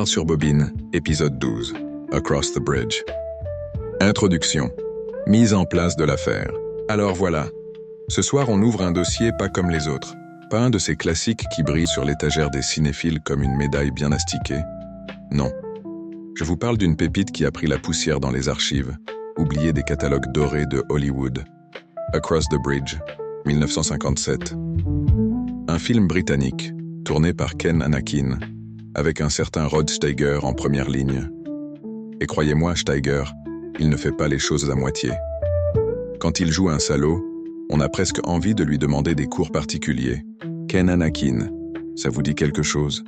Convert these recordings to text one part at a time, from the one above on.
sur bobine, épisode 12, Across the Bridge. Introduction. Mise en place de l'affaire. Alors voilà, ce soir on ouvre un dossier pas comme les autres. Pas un de ces classiques qui brillent sur l'étagère des cinéphiles comme une médaille bien astiquée. Non. Je vous parle d'une pépite qui a pris la poussière dans les archives, oubliée des catalogues dorés de Hollywood. Across the Bridge, 1957. Un film britannique, tourné par Ken Anakin, avec un certain Rod Steiger en première ligne. Et croyez-moi, Steiger, il ne fait pas les choses à moitié. Quand il joue un salaud, on a presque envie de lui demander des cours particuliers. Ken Anakin, ça vous dit quelque chose?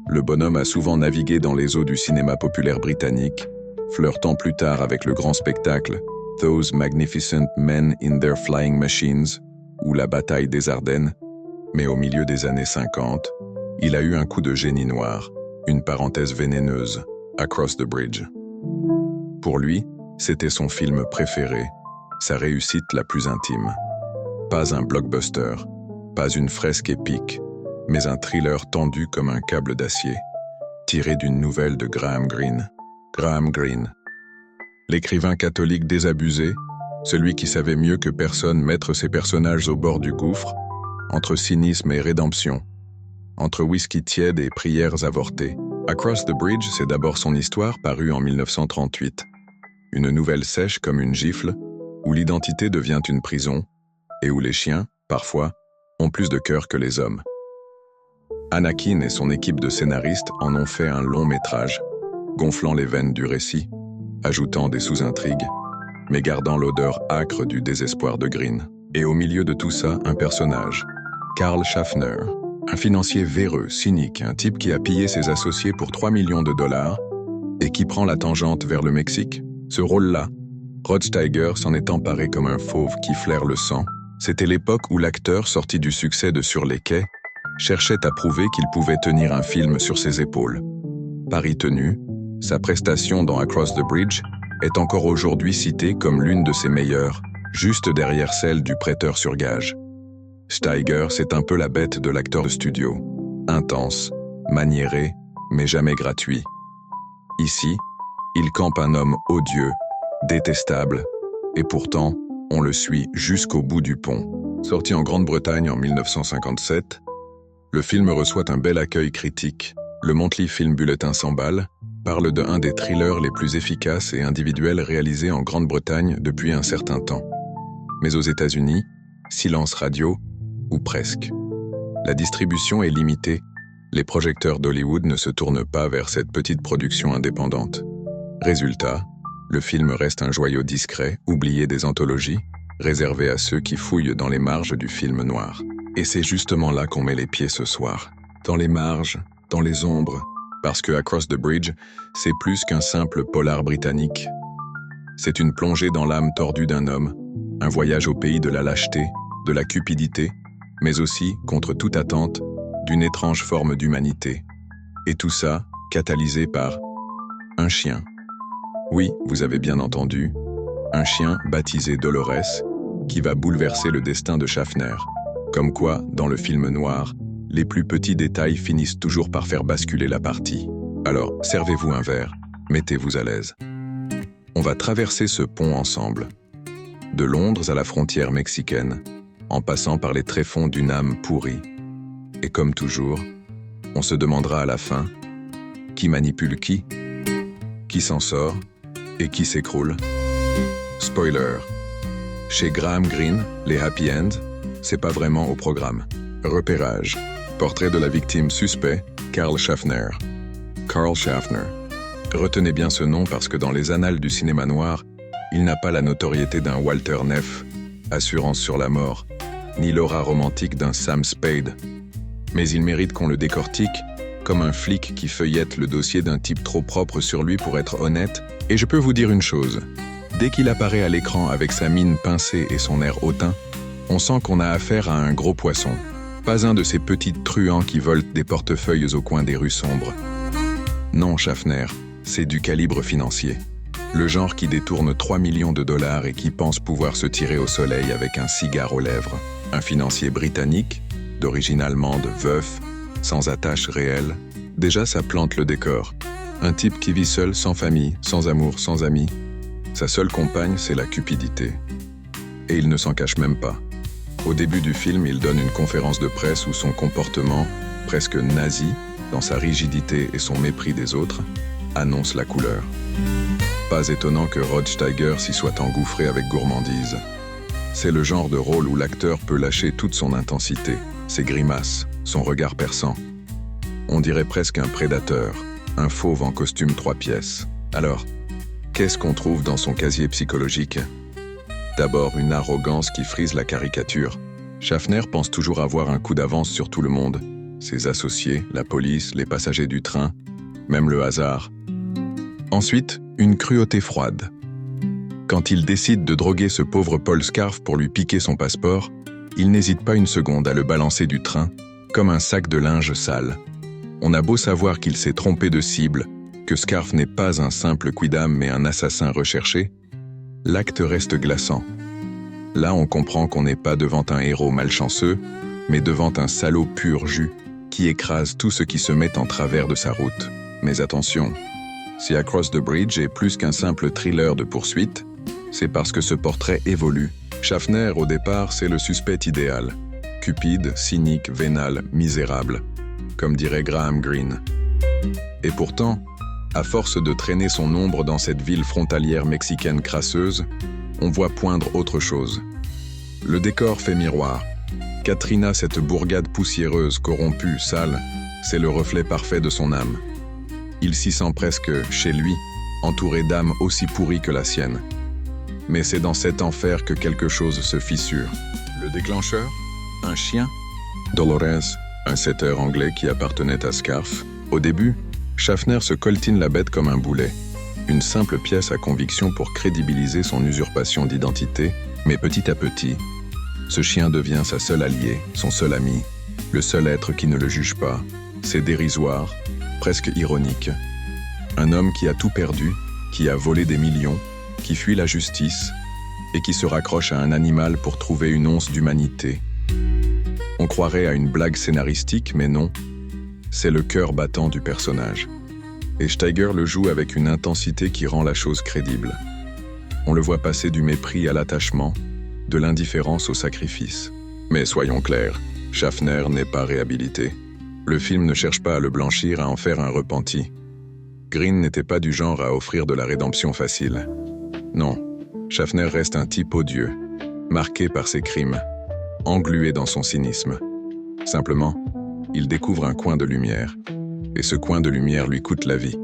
Le bonhomme a souvent navigué dans les eaux du cinéma populaire britannique, flirtant plus tard avec le grand spectacle Those Magnificent Men in Their Flying Machines ou La Bataille des Ardennes, mais au milieu des années 50, il a eu un coup de génie noir, une parenthèse vénéneuse, Across the Bridge. Pour lui, c'était son film préféré, sa réussite la plus intime. Pas un blockbuster, pas une fresque épique, mais un thriller tendu comme un câble d'acier, tiré d'une nouvelle de Graham Greene. Graham Greene. L'écrivain catholique désabusé, celui qui savait mieux que personne mettre ses personnages au bord du gouffre, entre cynisme et rédemption, entre whisky tiède et prières avortées. Across the Bridge, c'est d'abord son histoire parue en 1938. Une nouvelle sèche comme une gifle, où l'identité devient une prison, et où les chiens, parfois, ont plus de cœur que les hommes. Anakin et son équipe de scénaristes en ont fait un long métrage, gonflant les veines du récit, ajoutant des sous-intrigues, mais gardant l'odeur âcre du désespoir de Greene. Et au milieu de tout ça, un personnage, Karl Schaffner, un financier véreux, cynique, un type qui a pillé ses associés pour 3 millions de dollars et qui prend la tangente vers le Mexique. Ce rôle-là, Rod Steiger s'en est emparé comme un fauve qui flaire le sang. C'était l'époque où l'acteur, sorti du succès de Sur les quais, cherchait à prouver qu'il pouvait tenir un film sur ses épaules. Pari tenu, sa prestation dans Across the Bridge est encore aujourd'hui citée comme l'une de ses meilleures, juste derrière celle du prêteur sur gage. Steiger, c'est un peu la bête de l'acteur de studio. Intense, maniéré, mais jamais gratuit. Ici, il campe un homme odieux, détestable, et pourtant, on le suit jusqu'au bout du pont. Sorti en Grande-Bretagne en 1957, le film reçoit un bel accueil critique. Le Monthly Film Bulletin 100 balles parle d'un des thrillers les plus efficaces et individuels réalisés en Grande-Bretagne depuis un certain temps. Mais aux États-Unis, silence radio, ou presque. La distribution est limitée, les projecteurs d'Hollywood ne se tournent pas vers cette petite production indépendante. Résultat, le film reste un joyau discret, oublié des anthologies, réservé à ceux qui fouillent dans les marges du film noir. Et c'est justement là qu'on met les pieds ce soir. Dans les marges, dans les ombres, parce que Across the Bridge, c'est plus qu'un simple polar britannique. C'est une plongée dans l'âme tordue d'un homme, un voyage au pays de la lâcheté, de la cupidité, mais aussi, contre toute attente, d'une étrange forme d'humanité. Et tout ça, catalysé par un chien. Oui, vous avez bien entendu, un chien baptisé Dolores, qui va bouleverser le destin de Schaffner. Comme quoi, dans le film noir, les plus petits détails finissent toujours par faire basculer la partie. Alors, servez-vous un verre, mettez-vous à l'aise. On va traverser ce pont ensemble. De Londres à la frontière mexicaine, en passant par les tréfonds d'une âme pourrie. Et comme toujours, on se demandera à la fin, qui manipule qui s'en sort et qui s'écroule. Spoiler. Chez Graham Greene, les happy ends, c'est pas vraiment au programme. Repérage. Portrait de la victime suspect, Karl Schaffner. Karl Schaffner. Retenez bien ce nom parce que dans les annales du cinéma noir, il n'a pas la notoriété d'un Walter Neff, assurance sur la mort, ni l'aura romantique d'un Sam Spade. Mais il mérite qu'on le décortique, comme un flic qui feuillette le dossier d'un type trop propre sur lui pour être honnête. Et je peux vous dire une chose, dès qu'il apparaît à l'écran avec sa mine pincée et son air hautain, on sent qu'on a affaire à un gros poisson. Pas un de ces petits truands qui volent des portefeuilles au coin des rues sombres. Non, Schaffner, c'est du calibre financier. Le genre qui détourne 3 millions de dollars et qui pense pouvoir se tirer au soleil avec un cigare aux lèvres. Un financier britannique, d'origine allemande, veuf, sans attache réelle. Déjà, ça plante le décor. Un type qui vit seul, sans famille, sans amour, sans amis. Sa seule compagne, c'est la cupidité. Et il ne s'en cache même pas. Au début du film, il donne une conférence de presse où son comportement, presque nazi, dans sa rigidité et son mépris des autres, annonce la couleur. Pas étonnant que Rod Steiger s'y soit engouffré avec gourmandise. C'est le genre de rôle où l'acteur peut lâcher toute son intensité, ses grimaces, son regard perçant. On dirait presque un prédateur, un fauve en costume 3 pièces. Alors, qu'est-ce qu'on trouve dans son casier psychologique ? D'abord, une arrogance qui frise la caricature. Schaffner pense toujours avoir un coup d'avance sur tout le monde. Ses associés, la police, les passagers du train, même le hasard. Ensuite, une cruauté froide. Quand il décide de droguer ce pauvre Paul Scarfe pour lui piquer son passeport, il n'hésite pas une seconde à le balancer du train, comme un sac de linge sale. On a beau savoir qu'il s'est trompé de cible, que Scarfe n'est pas un simple quidam mais un assassin recherché, l'acte reste glaçant. Là, on comprend qu'on n'est pas devant un héros malchanceux, mais devant un salaud pur jus qui écrase tout ce qui se met en travers de sa route. Mais attention, si Across the Bridge est plus qu'un simple thriller de poursuite, c'est parce que ce portrait évolue. Schaffner, au départ, c'est le suspect idéal. Cupide, cynique, vénal, misérable, comme dirait Graham Greene. Et pourtant, à force de traîner son ombre dans cette ville frontalière mexicaine crasseuse, on voit poindre autre chose. Le décor fait miroir. Katrina, cette bourgade poussiéreuse, corrompue, sale, c'est le reflet parfait de son âme. Il s'y sent presque chez lui, entouré d'âmes aussi pourries que la sienne. Mais c'est dans cet enfer que quelque chose se fissure. Le déclencheur ? Un chien ? Dolores, un setter anglais qui appartenait à Scarfe. Au début, Schaffner se coltine la bête comme un boulet. Une simple pièce à conviction pour crédibiliser son usurpation d'identité, mais petit à petit, ce chien devient sa seule alliée, son seul ami, le seul être qui ne le juge pas. C'est dérisoire, presque ironique. Un homme qui a tout perdu, qui a volé des millions, qui fuit la justice et qui se raccroche à un animal pour trouver une once d'humanité. On croirait à une blague scénaristique, mais non, c'est le cœur battant du personnage. Et Steiger le joue avec une intensité qui rend la chose crédible. On le voit passer du mépris à l'attachement, de l'indifférence au sacrifice. Mais soyons clairs, Schaffner n'est pas réhabilité. Le film ne cherche pas à le blanchir, à en faire un repenti. Greene n'était pas du genre à offrir de la rédemption facile. Non, Schaffner reste un type odieux, marqué par ses crimes, englué dans son cynisme. Simplement, il découvre un coin de lumière, et ce coin de lumière lui coûte la vie.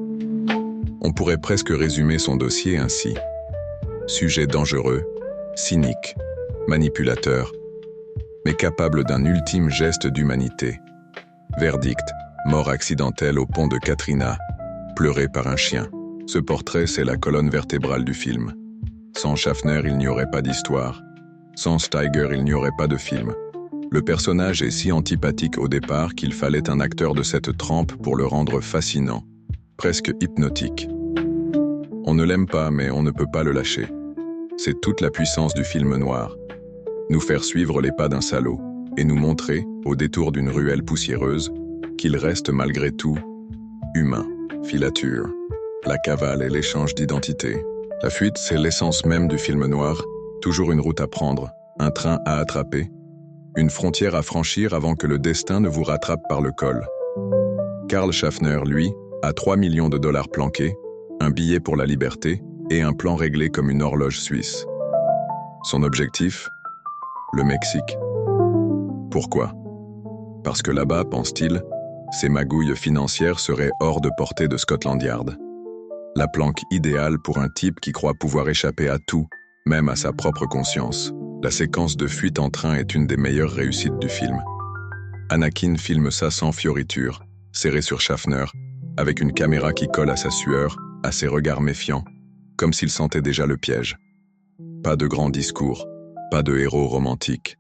On pourrait presque résumer son dossier ainsi. Sujet dangereux, cynique, manipulateur, mais capable d'un ultime geste d'humanité. Verdict, mort accidentelle au pont de Katrina, pleuré par un chien. Ce portrait, c'est la colonne vertébrale du film. Sans Schaffner, il n'y aurait pas d'histoire. Sans Steiger, il n'y aurait pas de film. Le personnage est si antipathique au départ qu'il fallait un acteur de cette trempe pour le rendre fascinant, presque hypnotique. On ne l'aime pas, mais on ne peut pas le lâcher. C'est toute la puissance du film noir. Nous faire suivre les pas d'un salaud et nous montrer, au détour d'une ruelle poussiéreuse, qu'il reste malgré tout humain. Filature, la cavale et l'échange d'identité. La fuite, c'est l'essence même du film noir. Toujours une route à prendre, un train à attraper, une frontière à franchir avant que le destin ne vous rattrape par le col. Karl Schaffner, lui, a 3 millions de dollars planqués, un billet pour la liberté et un plan réglé comme une horloge suisse. Son objectif ? Le Mexique. Pourquoi ? Parce que là-bas, pense-t-il, ces magouilles financières seraient hors de portée de Scotland Yard. La planque idéale pour un type qui croit pouvoir échapper à tout, même à sa propre conscience. La séquence de fuite en train est une des meilleures réussites du film. Anakin filme ça sans fioriture, serré sur Schaffner, avec une caméra qui colle à sa sueur, à ses regards méfiants, comme s'il sentait déjà le piège. Pas de grands discours, pas de héros romantique.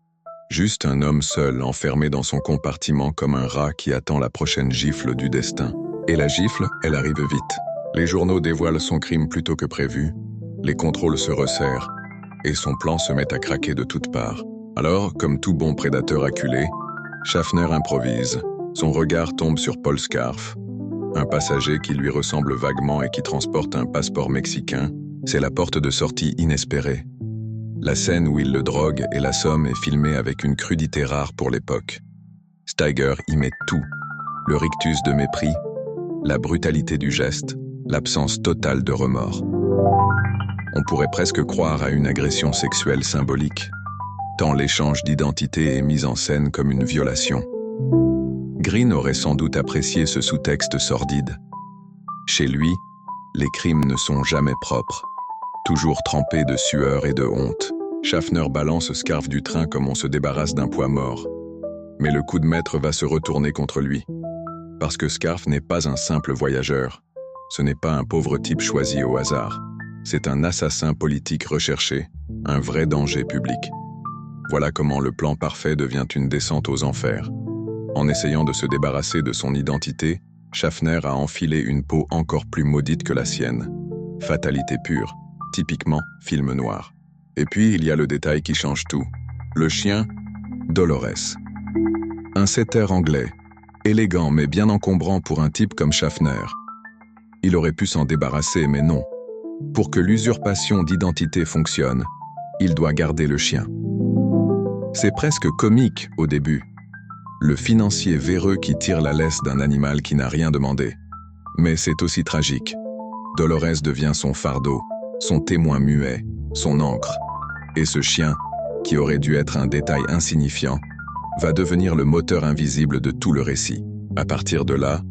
Juste un homme seul, enfermé dans son compartiment comme un rat qui attend la prochaine gifle du destin. Et la gifle, elle arrive vite. Les journaux dévoilent son crime plus tôt que prévu, les contrôles se resserrent, et son plan se met à craquer de toutes parts. Alors, comme tout bon prédateur acculé, Schaffner improvise. Son regard tombe sur Paul Scarfe. un passager qui lui ressemble vaguement et qui transporte un passeport mexicain, c'est la porte de sortie inespérée. La scène où il le drogue et l'assomme est filmée avec une crudité rare pour l'époque. Steiger y met tout, le rictus de mépris, la brutalité du geste, l'absence totale de remords. On pourrait presque croire à une agression sexuelle symbolique, tant l'échange d'identité est mis en scène comme une violation. Green aurait sans doute apprécié ce sous-texte sordide. Chez lui, les crimes ne sont jamais propres, toujours trempés de sueur et de honte. Schaffner balance Scarf du train comme on se débarrasse d'un poids mort. Mais le coup de maître va se retourner contre lui. Parce que Scarf n'est pas un simple voyageur. Ce n'est pas un pauvre type choisi au hasard. C'est un assassin politique recherché, un vrai danger public. Voilà comment le plan parfait devient une descente aux enfers. En essayant de se débarrasser de son identité, Schaffner a enfilé une peau encore plus maudite que la sienne. Fatalité pure, typiquement film noir. Et puis il y a le détail qui change tout. Le chien, Dolores. Un setter anglais, élégant mais bien encombrant pour un type comme Schaffner. Il aurait pu s'en débarrasser, mais non. Pour que l'usurpation d'identité fonctionne, il doit garder le chien. C'est presque comique au début. Le financier véreux qui tire la laisse d'un animal qui n'a rien demandé. Mais c'est aussi tragique. Dolores devient son fardeau, son témoin muet, son ancre. Et ce chien, qui aurait dû être un détail insignifiant, va devenir le moteur invisible de tout le récit. À partir de là,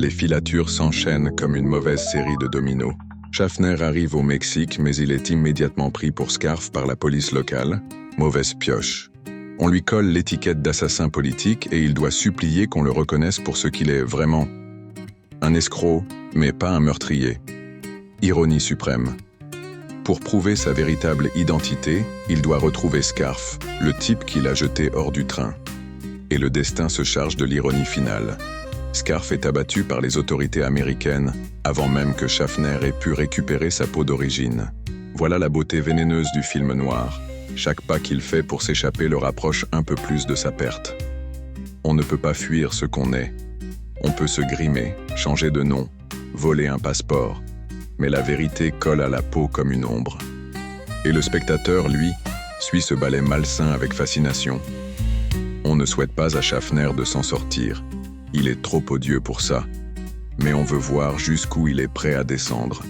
les filatures s'enchaînent comme une mauvaise série de dominos. Schaffner arrive au Mexique, mais il est immédiatement pris pour Scarf par la police locale. Mauvaise pioche. On lui colle l'étiquette d'assassin politique et il doit supplier qu'on le reconnaisse pour ce qu'il est vraiment. Un escroc, mais pas un meurtrier. Ironie suprême. Pour prouver sa véritable identité, il doit retrouver Scarf, le type qui l'a jeté hors du train. Et le destin se charge de l'ironie finale. Scarf est abattu par les autorités américaines, avant même que Schaffner ait pu récupérer sa peau d'origine. Voilà la beauté vénéneuse du film noir. Chaque pas qu'il fait pour s'échapper le rapproche un peu plus de sa perte. On ne peut pas fuir ce qu'on est. On peut se grimer, changer de nom, voler un passeport. Mais la vérité colle à la peau comme une ombre. Et le spectateur, lui, suit ce ballet malsain avec fascination. On ne souhaite pas à Schaffner de s'en sortir. Il est trop odieux pour ça. Mais on veut voir jusqu'où il est prêt à descendre.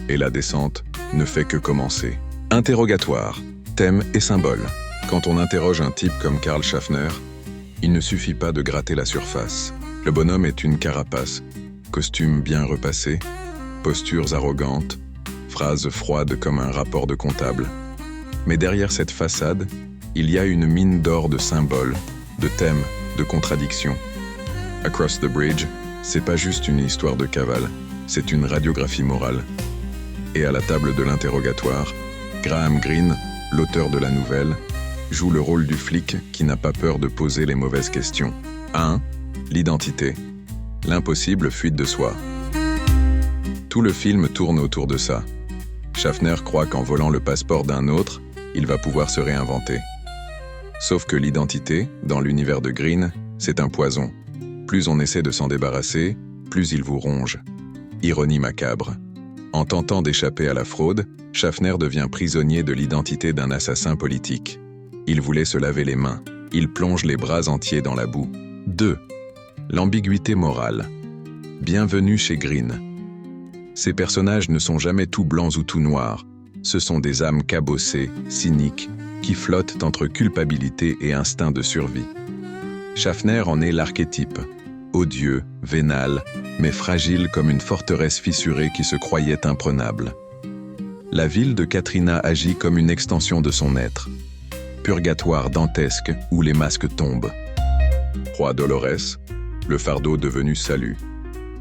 Et la descente ne fait que commencer. Interrogatoire. Thème et symbole. Quand on interroge un type comme Karl Schaffner, il ne suffit pas de gratter la surface. Le bonhomme est une carapace, costume bien repassé, postures arrogantes, phrases froides comme un rapport de comptable. Mais derrière cette façade, il y a une mine d'or de symboles, de thèmes, de contradictions. Across the Bridge, c'est pas juste une histoire de cavale, c'est une radiographie morale. Et à la table de l'interrogatoire, Graham Greene, l'auteur de la nouvelle, joue le rôle du flic qui n'a pas peur de poser les mauvaises questions. 1. L'identité. L'impossible fuite de soi. Tout le film tourne autour de ça. Schaffner croit qu'en volant le passeport d'un autre, il va pouvoir se réinventer. Sauf que l'identité, dans l'univers de Greene, c'est un poison. Plus on essaie de s'en débarrasser, plus il vous ronge. Ironie macabre. En tentant d'échapper à la fraude, Schaffner devient prisonnier de l'identité d'un assassin politique. Il voulait se laver les mains. Il plonge les bras entiers dans la boue. 2. L'ambiguïté morale. Bienvenue chez Greene. Ces personnages ne sont jamais tout blancs ou tout noirs. Ce sont des âmes cabossées, cyniques, qui flottent entre culpabilité et instinct de survie. Schaffner en est l'archétype. Odieux, vénal, mais fragile comme une forteresse fissurée qui se croyait imprenable. La ville de Katrina agit comme une extension de son être. Purgatoire dantesque où les masques tombent. Roi Dolores, le fardeau devenu salut.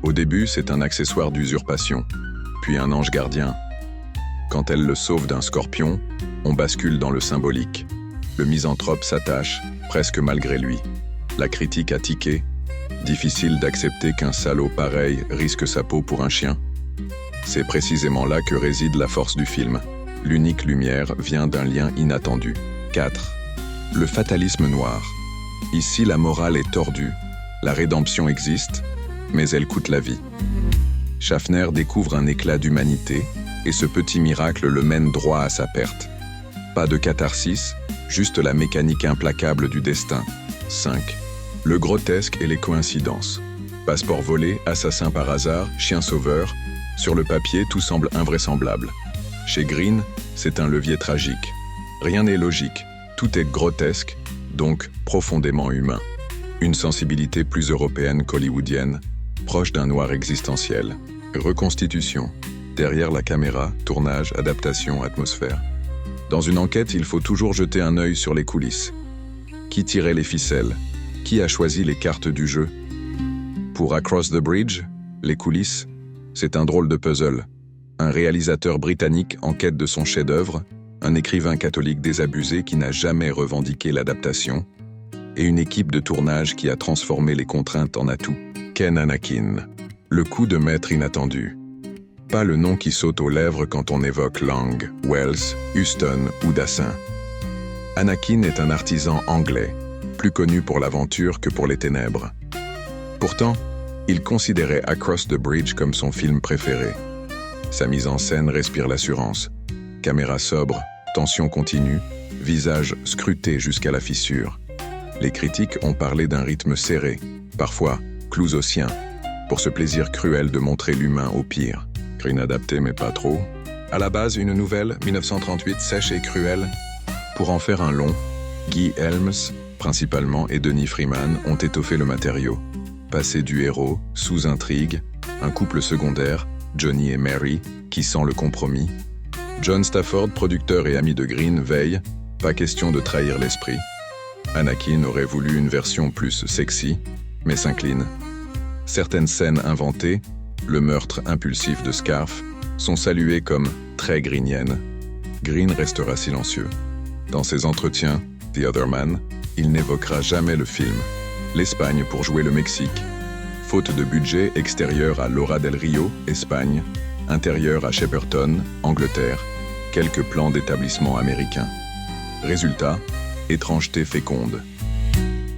Au début, c'est un accessoire d'usurpation, puis un ange gardien. Quand elle le sauve d'un scorpion, on bascule dans le symbolique. Le misanthrope s'attache, presque malgré lui. La critique a tiqué. Difficile d'accepter qu'un salaud pareil risque sa peau pour un chien. C'est précisément là que réside la force du film. L'unique lumière vient d'un lien inattendu. 4. Le fatalisme noir. Ici, la morale est tordue. La rédemption existe, mais elle coûte la vie. Schaffner découvre un éclat d'humanité, et ce petit miracle le mène droit à sa perte. Pas de catharsis, juste la mécanique implacable du destin. 5. Le grotesque et les coïncidences. Passeport volé, assassin par hasard, chien sauveur. Sur le papier, tout semble invraisemblable. Chez Green, c'est un levier tragique. Rien n'est logique, tout est grotesque, donc profondément humain. Une sensibilité plus européenne qu'hollywoodienne, proche d'un noir existentiel. Reconstitution. Derrière la caméra, tournage, adaptation, atmosphère. Dans une enquête, il faut toujours jeter un œil sur les coulisses. Qui tirait les ficelles? Qui a choisi les cartes du jeu? Pour Across the Bridge, les coulisses, c'est un drôle de puzzle. Un réalisateur britannique en quête de son chef-d'œuvre, un écrivain catholique désabusé qui n'a jamais revendiqué l'adaptation, et une équipe de tournage qui a transformé les contraintes en atouts. Ken Anakin, le coup de maître inattendu. Pas le nom qui saute aux lèvres quand on évoque Lang, Wells, Huston ou Dassin. Anakin est un artisan anglais, plus connu pour l'aventure que pour les ténèbres. Pourtant, il considérait Across the Bridge comme son film préféré. Sa mise en scène respire l'assurance. Caméra sobre, tension continue, visage scruté jusqu'à la fissure. Les critiques ont parlé d'un rythme serré, parfois clousosien, pour ce plaisir cruel de montrer l'humain au pire. Green adapté mais pas trop. À la base, une nouvelle, 1938, sèche et cruelle. Pour en faire un long, Guy Helms, principalement, et Denis Freeman ont étoffé le matériau. Passé du héros, sous intrigue, un couple secondaire, Johnny et Mary, qui sent le compromis. John Stafford, producteur et ami de Green, veille, pas question de trahir l'esprit. Anakin aurait voulu une version plus sexy, mais s'incline. Certaines scènes inventées, le meurtre impulsif de Scarf, sont saluées comme très greeniennes. Green restera silencieux. Dans ses entretiens, The Other Man, il n'évoquera jamais le film. L'Espagne pour jouer le Mexique. Faute de budget, extérieur à Laura del Rio, Espagne, intérieur à Shepperton, Angleterre, quelques plans d'établissement américains. Résultat, étrangeté féconde.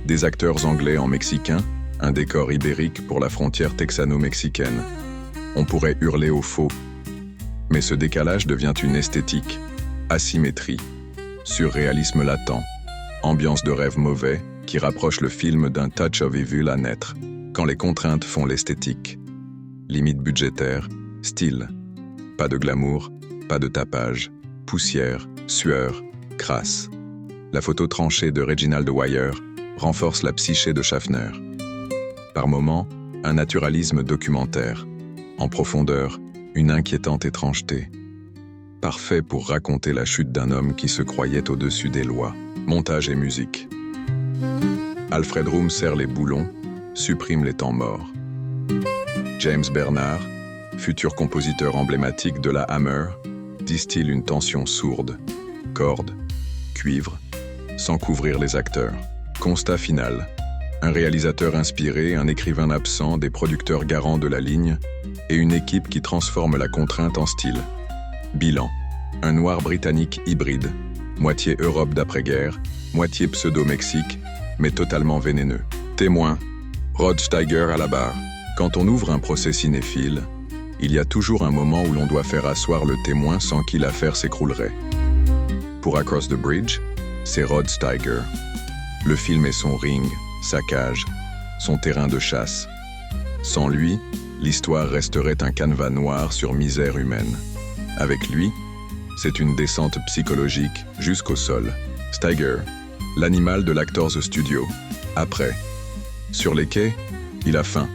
Des acteurs anglais en mexicain, un décor ibérique pour la frontière texano-mexicaine. On pourrait hurler au faux. Mais ce décalage devient une esthétique, asymétrie, surréalisme latent, ambiance de rêve mauvais qui rapproche le film d'un touch of evil à naître, quand les contraintes font l'esthétique. Limite budgétaire, style. Pas de glamour, pas de tapage, poussière, sueur, crasse. La photo tranchée de Reginald Dwyer renforce la psyché de Schaffner. Par moments, un naturalisme documentaire. En profondeur, une inquiétante étrangeté. Parfait pour raconter la chute d'un homme qui se croyait au-dessus des lois. Montage et musique. Alfred Room serre les boulons, supprime les temps morts. James Bernard, futur compositeur emblématique de la Hammer, distille une tension sourde, cordes, cuivre, sans couvrir les acteurs. Constat final. Un réalisateur inspiré, un écrivain absent, des producteurs garants de la ligne, et une équipe qui transforme la contrainte en style. Bilan. Un noir britannique hybride, moitié Europe d'après-guerre, moitié pseudo-Mexique, mais totalement vénéneux. Témoin. Rod Steiger à la barre. Quand on ouvre un procès cinéphile, il y a toujours un moment où l'on doit faire asseoir le témoin sans qui l'affaire s'écroulerait. Pour Across the Bridge, c'est Rod Steiger. Le film est son ring, sa cage, son terrain de chasse. Sans lui, l'histoire resterait un canevas noir sur misère humaine. Avec lui, c'est une descente psychologique jusqu'au sol. Steiger, l'animal de l'Actors Studio. Après. Sur les quais, il a faim.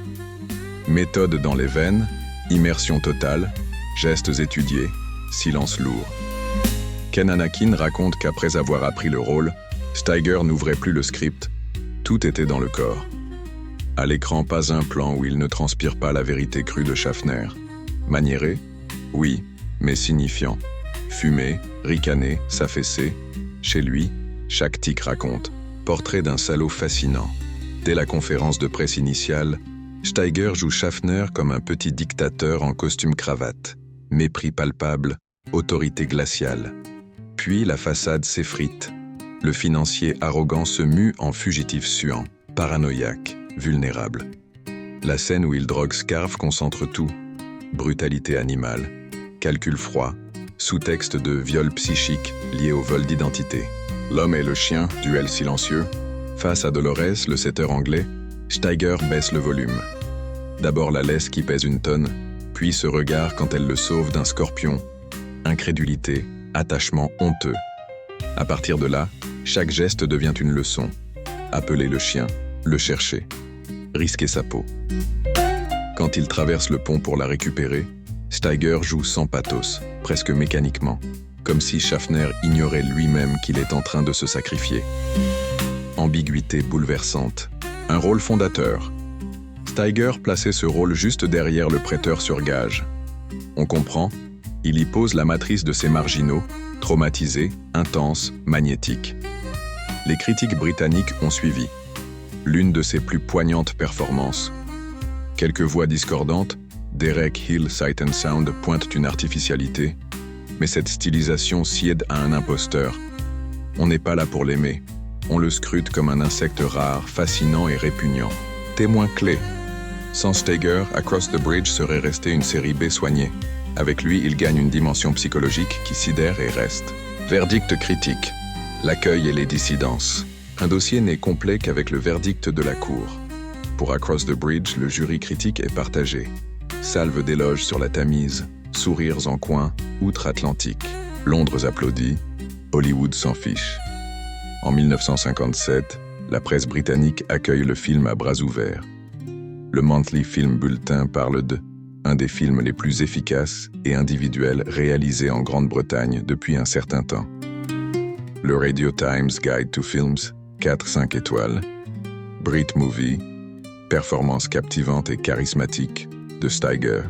Méthode dans les veines, immersion totale, gestes étudiés, silence lourd. Ken Anakin raconte qu'après avoir appris le rôle, Steiger n'ouvrait plus le script, tout était dans le corps. À l'écran, pas un plan où il ne transpire pas la vérité crue de Schaffner. Maniéré? Oui, mais signifiant. Fumé, ricané, s'affaisser. Chez lui, chaque tic raconte. Portrait d'un salaud fascinant. Dès la conférence de presse initiale, Steiger joue Schaffner comme un petit dictateur en costume-cravate. Mépris palpable, autorité glaciale. Puis la façade s'effrite. Le financier arrogant se mue en fugitif suant, paranoïaque, vulnérable. La scène où il drogue Scarf concentre tout. Brutalité animale, calcul froid, sous-texte de viol psychique lié au vol d'identité. L'homme et le chien, duel silencieux. Face à Dolores, le setteur anglais, Steiger baisse le volume. D'abord la laisse qui pèse une tonne, puis ce regard quand elle le sauve d'un scorpion. Incrédulité, attachement honteux. À partir de là, chaque geste devient une leçon. Appeler le chien, le chercher, risquer sa peau. Quand il traverse le pont pour la récupérer, Steiger joue sans pathos, presque mécaniquement, comme si Schaffner ignorait lui-même qu'il est en train de se sacrifier. Ambiguïté bouleversante. Un rôle fondateur. Steiger plaçait ce rôle juste derrière le prêteur sur gage. On comprend, il y pose la matrice de ces marginaux, traumatisés, intenses, magnétiques. Les critiques britanniques ont suivi. L'une de ses plus poignantes performances. Quelques voix discordantes, Derek Hill Sight and Sound pointent une artificialité, mais cette stylisation sied à un imposteur. On n'est pas là pour l'aimer. On le scrute comme un insecte rare, fascinant et répugnant. Témoin clé. Sans Steiger, Across the Bridge serait resté une série B soignée. Avec lui, il gagne une dimension psychologique qui sidère et reste. Verdict critique. L'accueil et les dissidences. Un dossier n'est complet qu'avec le verdict de la Cour. Pour Across the Bridge, le jury critique est partagé. Salve d'éloges sur la Tamise, sourires en coin, outre-Atlantique. Londres applaudit, Hollywood s'en fiche. En 1957, la presse britannique accueille le film à bras ouverts. Le Monthly Film Bulletin parle de un des films les plus efficaces et individuels réalisés en Grande-Bretagne depuis un certain temps. Le Radio Times Guide to Films, 4-5 étoiles. Brit Movie, performance captivante et charismatique de Steiger.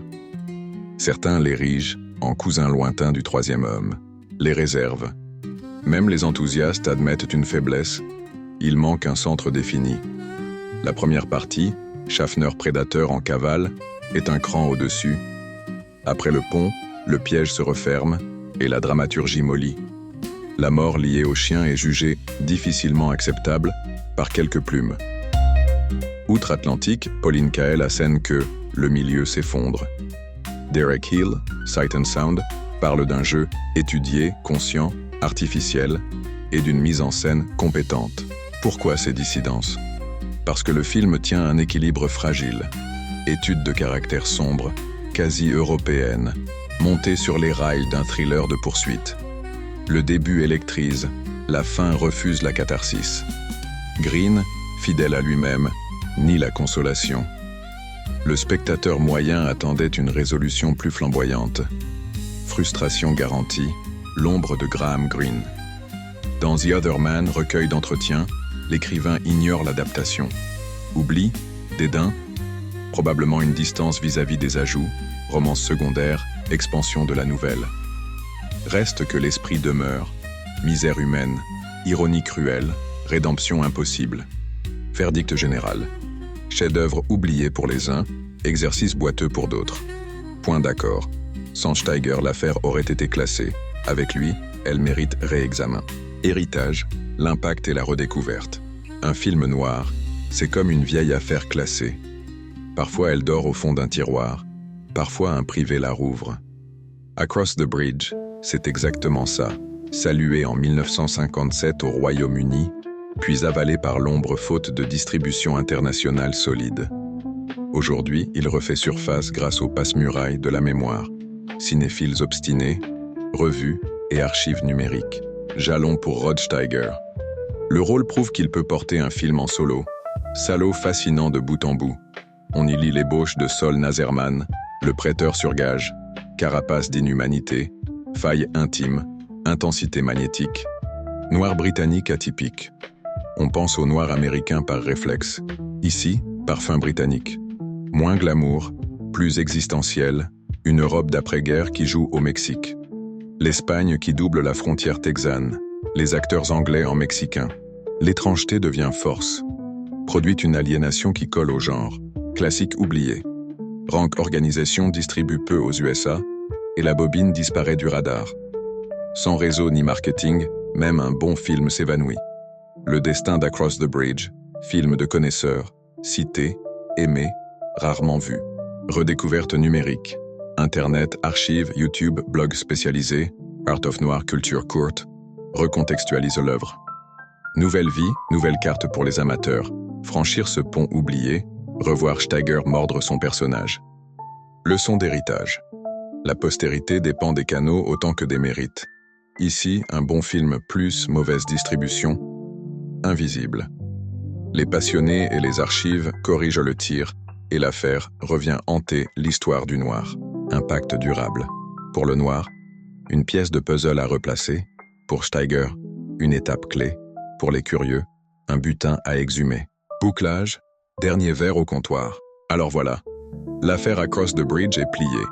Certains l'érigent en cousin lointain du troisième homme, les réservent. Même les enthousiastes admettent une faiblesse, il manque un centre défini. La première partie, Schaffner prédateur en cavale, est un cran au-dessus. Après le pont, le piège se referme et la dramaturgie mollit. La mort liée au chien est jugée difficilement acceptable par quelques plumes. Outre-Atlantique, Pauline Kael assène que le milieu s'effondre. Derek Hill, Sight and Sound, parle d'un jeu étudié, conscient, artificiel et d'une mise en scène compétente. Pourquoi ces dissidences ? Parce que le film tient un équilibre fragile. Étude de caractère sombre, quasi européenne, montée sur les rails d'un thriller de poursuite. Le début électrise, la fin refuse la catharsis. Green, fidèle à lui-même, nie la consolation. Le spectateur moyen attendait une résolution plus flamboyante. Frustration garantie, l'ombre de Graham Greene. Dans The Other Man, recueil d'entretiens, l'écrivain ignore l'adaptation. Oubli, dédain, probablement une distance vis-à-vis des ajouts, romance secondaire, expansion de la nouvelle. Reste que l'esprit demeure, misère humaine, ironie cruelle, rédemption impossible. Verdict général. Chef-d'œuvre oublié pour les uns, exercice boiteux pour d'autres. Point d'accord. Sans Steiger, l'affaire aurait été classée. Avec lui, elle mérite réexamen. Héritage, l'impact et la redécouverte. Un film noir, c'est comme une vieille affaire classée. Parfois elle dort au fond d'un tiroir, parfois un privé la rouvre. Across the Bridge, c'est exactement ça. Salué en 1957 au Royaume-Uni, puis avalé par l'ombre faute de distribution internationale solide. Aujourd'hui, il refait surface grâce aux passe-murailles de la mémoire. Cinéphiles obstinés, revues et archives numériques. Jalon pour Rod Steiger. Le rôle prouve qu'il peut porter un film en solo. Salaud fascinant de bout en bout. On y lit l'ébauche de Sol Nazerman, le prêteur sur gage, carapace d'inhumanité, faille intime, intensité magnétique. Noir britannique atypique. On pense au noir américain par réflexe. Ici, parfum britannique. Moins glamour, plus existentiel, une Europe d'après-guerre qui joue au Mexique. L'Espagne qui double la frontière texane, les acteurs anglais en mexicain. L'étrangeté devient force. Produit une aliénation qui colle au genre. Classique oublié. Rank Organisation distribue peu aux USA et la bobine disparaît du radar. Sans réseau ni marketing, même un bon film s'évanouit. Le destin d'Across the Bridge, film de connaisseurs, cité, aimé rarement vu. Redécouverte numérique. Internet, archives, YouTube, blogs spécialisés, Art of Noir Culture Courte, recontextualise l'œuvre. Nouvelle vie, nouvelle carte pour les amateurs. Franchir ce pont oublié, revoir Steiger mordre son personnage. Leçon d'héritage. La postérité dépend des canaux autant que des mérites. Ici, un bon film plus mauvaise distribution, invisible. Les passionnés et les archives corrigent le tir et l'affaire revient hanter l'histoire du noir. Impact durable. Pour le noir, une pièce de puzzle à replacer. Pour Steiger, une étape clé. Pour les curieux, un butin à exhumer. Bouclage, dernier verre au comptoir. Alors voilà, l'affaire Across the Bridge est pliée.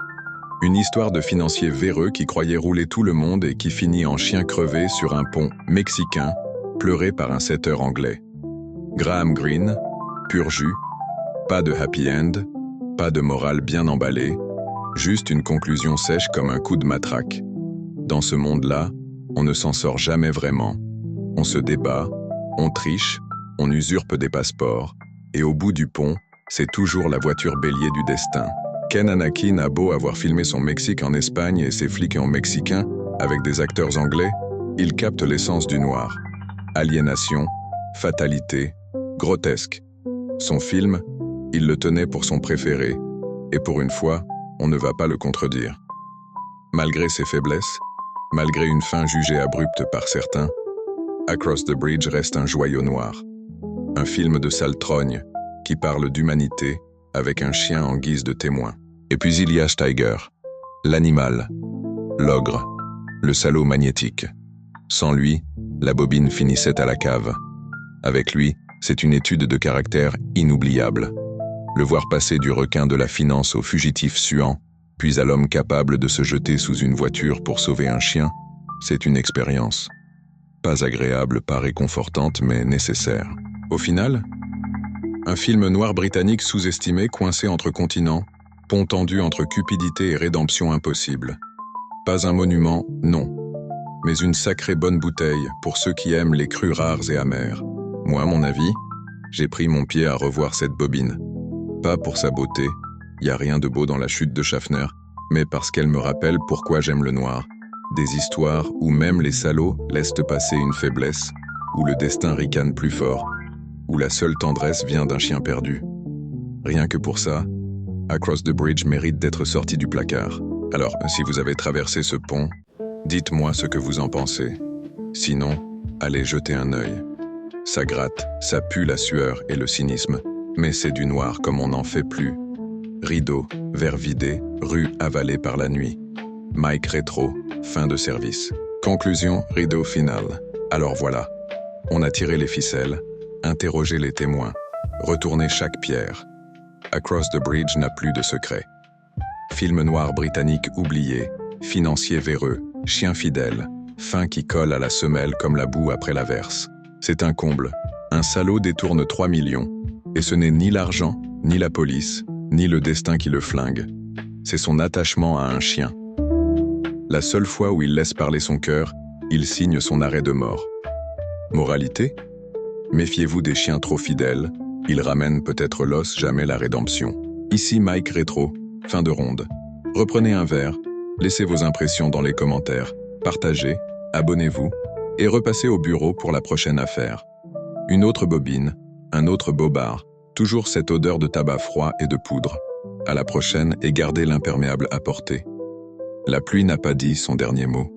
Une histoire de financier véreux qui croyait rouler tout le monde et qui finit en chien crevé sur un pont mexicain, pleuré par un setteur anglais. Graham Greene, pur jus, pas de happy end, pas de morale bien emballée, juste une conclusion sèche comme un coup de matraque. Dans ce monde-là, on ne s'en sort jamais vraiment. On se débat, on triche, on usurpe des passeports, et au bout du pont, c'est toujours la voiture bélier du destin. Ken Anakin a beau avoir filmé son Mexique en Espagne et ses flics en mexicain, avec des acteurs anglais, il capte l'essence du noir. Aliénation, fatalité, grotesque. Son film, il le tenait pour son préféré, et pour une fois, on ne va pas le contredire. Malgré ses faiblesses, malgré une fin jugée abrupte par certains, Across the Bridge reste un joyau noir. Un film de sale trogne qui parle d'humanité avec un chien en guise de témoin. Et puis il y a Steiger, l'animal, l'ogre, le salaud magnétique. Sans lui, la bobine finissait à la cave. Avec lui, c'est une étude de caractère inoubliable. Le voir passer du requin de la finance au fugitif suant, puis à l'homme capable de se jeter sous une voiture pour sauver un chien, c'est une expérience. Pas agréable, pas réconfortante, mais nécessaire. Au final, un film noir britannique sous-estimé coincé entre continents, pont tendu entre cupidité et rédemption impossible. Pas un monument, non, mais une sacrée bonne bouteille pour ceux qui aiment les crus rares et amers. Moi, à mon avis, j'ai pris mon pied à revoir cette bobine. Pas pour sa beauté, y a rien de beau dans la chute de Schaffner, mais parce qu'elle me rappelle pourquoi j'aime le noir. Des histoires où même les salauds laissent passer une faiblesse, où le destin ricane plus fort, où la seule tendresse vient d'un chien perdu. Rien que pour ça, Across the Bridge mérite d'être sorti du placard. Alors, si vous avez traversé ce pont, dites-moi ce que vous en pensez. Sinon, allez jeter un œil. Ça gratte, ça pue la sueur et le cynisme, mais c'est du noir comme on n'en fait plus. Rideau, verre vidé, rue avalée par la nuit. Mike rétro, fin de service. Conclusion, rideau final. Alors voilà, on a tiré les ficelles, interrogé les témoins, retourné chaque pierre. Across the Bridge n'a plus de secret. Film noir britannique oublié, financier véreux, chien fidèle, fin qui colle à la semelle comme la boue après l'averse. C'est un comble. Un salaud détourne 3 millions. Et ce n'est ni l'argent, ni la police, ni le destin qui le flingue. C'est son attachement à un chien. La seule fois où il laisse parler son cœur, il signe son arrêt de mort. Moralité ? Méfiez-vous des chiens trop fidèles, ils ramènent peut-être l'os, jamais la rédemption. Ici Mike Rétro, fin de ronde. Reprenez un verre, laissez vos impressions dans les commentaires, partagez, abonnez-vous, et repassez au bureau pour la prochaine affaire. Une autre bobine, un autre bobard, toujours cette odeur de tabac froid et de poudre. À la prochaine et gardez l'imperméable à portée. La pluie n'a pas dit son dernier mot.